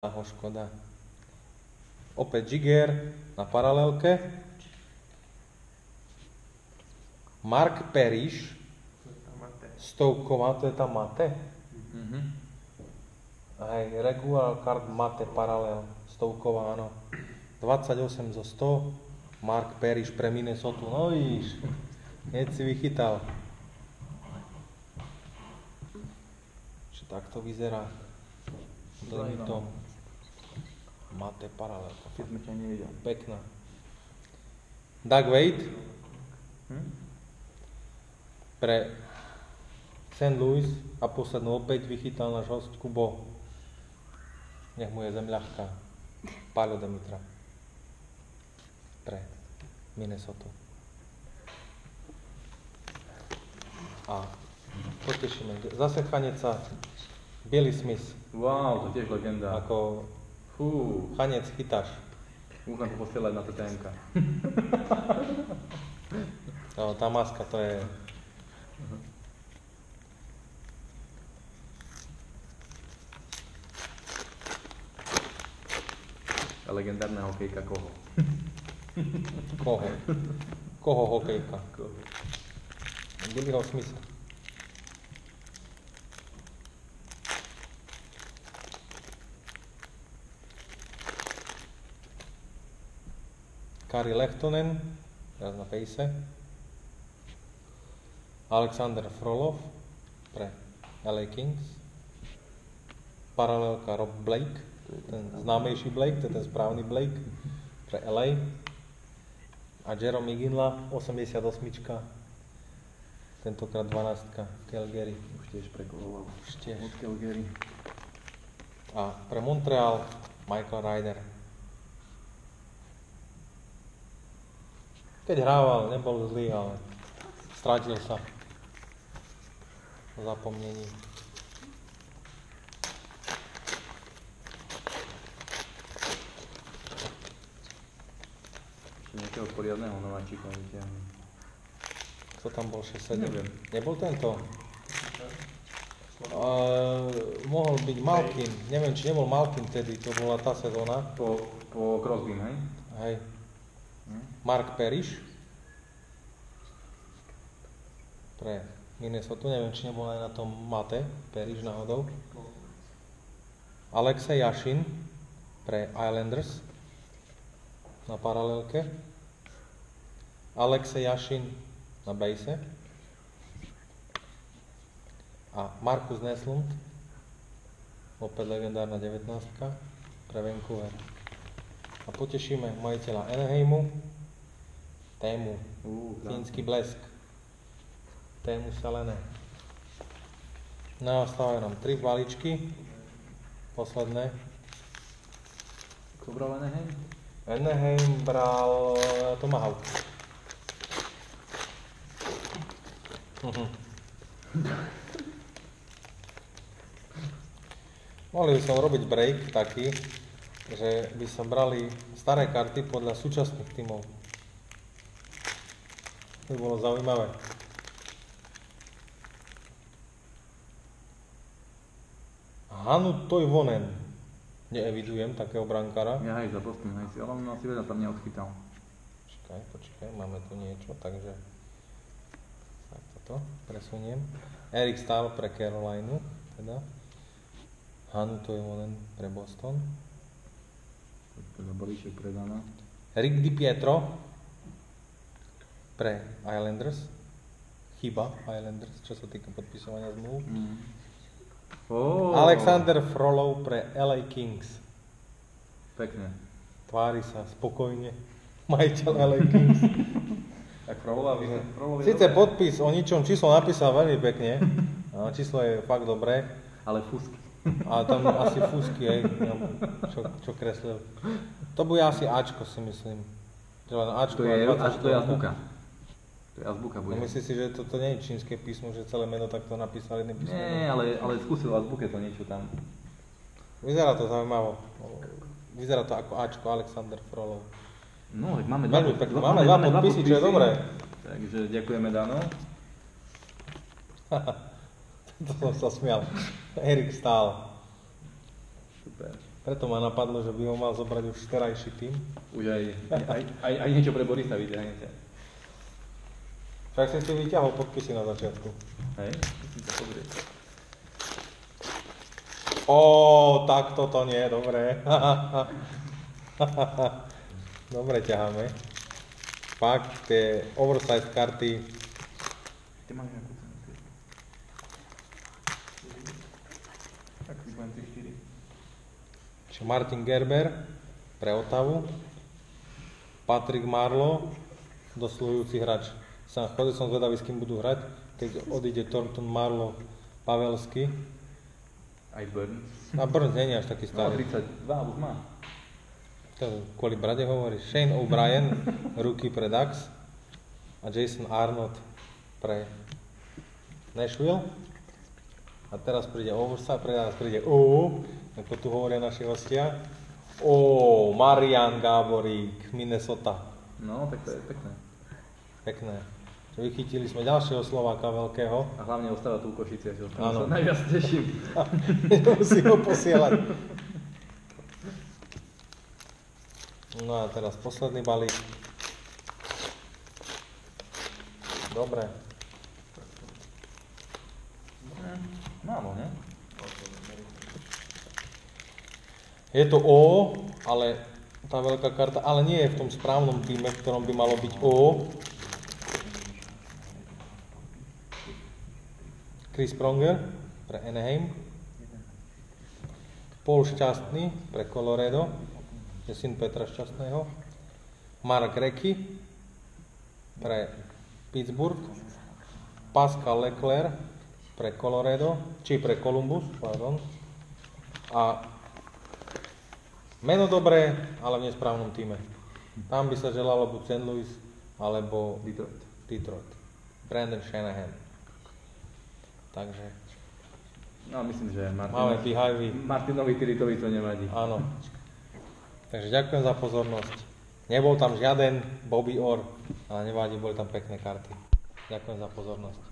Ho škoda. Opäť Jiger na paralelke. Mark Parrish. Stovková, to je tá mate. Aj regular card mate paralel. Stovková, áno. 28 zo 100. Mark Parrish pre Minnesota. No víš, hneď si vychytal. Čiže takto vyzerá. Limitom. Mate paralelka. Keď sme ťa nevidel. Pekná. Doug Wade. Pre St. Louis a poslednú opäť vychytal náš host Kubo. Nech mu je zem ľahká. Páľo Demitra. Pre Minnesota. A potešíme. Zase chanec sa Billy Smith. Wow, to tiež legenda. Ako chanec chytáš. Musím to posielať na TTMK. No, tá maska to je... A legendárna hokejka koho? Koho? Koho hokejka? Koho? Billyho Smitha. Kari Lehtonen, teraz na fejse. Alexander Frolov pre LA Kings. Paralelka Rob Blake, ten známejší Blake, to je ten správny Blake pre LA. A Jerome Iginla, 88, tentokrát 12, Calgary. Už tiež prekoloval. Už tiež. Od Calgary. A pre Montreal Michael Ryder. Keď hrával, nebol zlý, ale strátil sa v zapomnení. Ešte nejakého poriadného nováčika vyťahne. Kto tam bol 6-7? Neviem. Nebol tento? Mohol byť Malkin. Neviem, či nebol Malkin vtedy, to bola tá sezóna. Po Crosbym, hej? Hej. Mark Parrish pre Minnesota, neviem, či nebol aj na tom mate, Parrish náhodou. Alexej Jašin pre Islanders na paralelke. Alexej Jašin na base. A Markus Neslund, opäť legendárna 19 pre Vancouver. A potešíme majiteľa Anaheimu, Tému, Fínsky blesk, Tému Selene. No a ostávajú nám 3 balíčky, posledné. Kto bral Anaheim? Anaheim bral Tomahawk. Mohli by som robiť break taký, že by sa brali staré karty podľa súčasných tímov. To by bolo zaujímavé. Hanu Toivonen. Neevidujem takého brankára. Ja aj za Boston, hej si, ale on asi veľa tam neodchytal. Počkaj, máme tu niečo, takže tak toto presuniem. Erik Staal pre Carolinu, teda. Hanu Toivonen pre Boston. Teda balíček predána. Rick DiPietro pre Islanders. Chyba Islanders, čo sa týka podpisovania zmluv. Alexander Frolov pre LA Kings. Pekne. Tvári sa spokojne. Majiteľ LA Kings. Tak Frolov Sice podpis o ničom, číslo napísal veľmi pekne. Číslo je fakt dobré. Ale fusky. A tam asi fúsky, hej, čo kreslil. To bude asi Ačko, si myslím. Ačko To je azbuka. To je azbuka bude. Myslíš si, že toto nie je čínske písmo, že celé meno takto napísal jedným písmom? Nie, ale skúsil azbuke to niečo tam. Vyzerá to zaujímavo. Vyzerá to ako Ačko, Alexander Frolov. No, tak máme dva podpisy, čo je dobré. Takže ďakujeme, Dano. To som sa smial. Erik Staal. Super. Preto ma napadlo, že by ho mal zobrať už včerajší tým. Už aj niečo pre Borisa vyťahnete. Však si si vyťahol podpisy na začiatku. Hej, musím sa pozrieť. Tak toto nie, dobre. Dobre ťaháme. Fakt, tie oversize karty. Ty máš nejakú cenu. Tak si poviem 3-4. Čiže Martin Gerber pre Ottawu. Patrick Marleau, dosluhujúci hráč. Chodil som zvedavý, s kým budú hrať, keď odíde Thornton, Marleau, Pavelski. Aj Burns. A Burns nie je až taký No, starý. 32 už má. To kvôli brade hovorí. Shane O'Brien, rookie pre Ducks. A Jason Arnott pre Nashville. A teraz príde oversize, teraz príde ako tu hovoria naši hostia. Marian Gáborík, Minnesota. No, tak to je pekné. Pekné. Vychytili sme ďalšieho Slováka veľkého. A hlavne ostáva tu v Košici, ja Áno. sa najviac teším. Musí ho posielať. No a teraz posledný balík. Dobre. Málo, ne? Je to ale tá veľká karta, ale nie je v tom správnom týme, v ktorom by malo byť Chris Pronger pre Anaheim. Paul Šťastný pre Colorado, je syn Petra Šťastného. Mark Recchi pre Pittsburgh. Pascal Leclerc pre Colorado, pre Columbus, pardon. A meno dobré, ale v nesprávnom týme. Tam by sa želalo buď St. Louis, alebo Detroit. Brandon Shanahan. Takže No, myslím, že máme Beehive. Martinovi Tiritovi to nevadí. Áno. Takže ďakujem za pozornosť. Nebol tam žiaden Bobby Orr, ale nevadí, boli tam pekné karty. Ďakujem za pozornosť.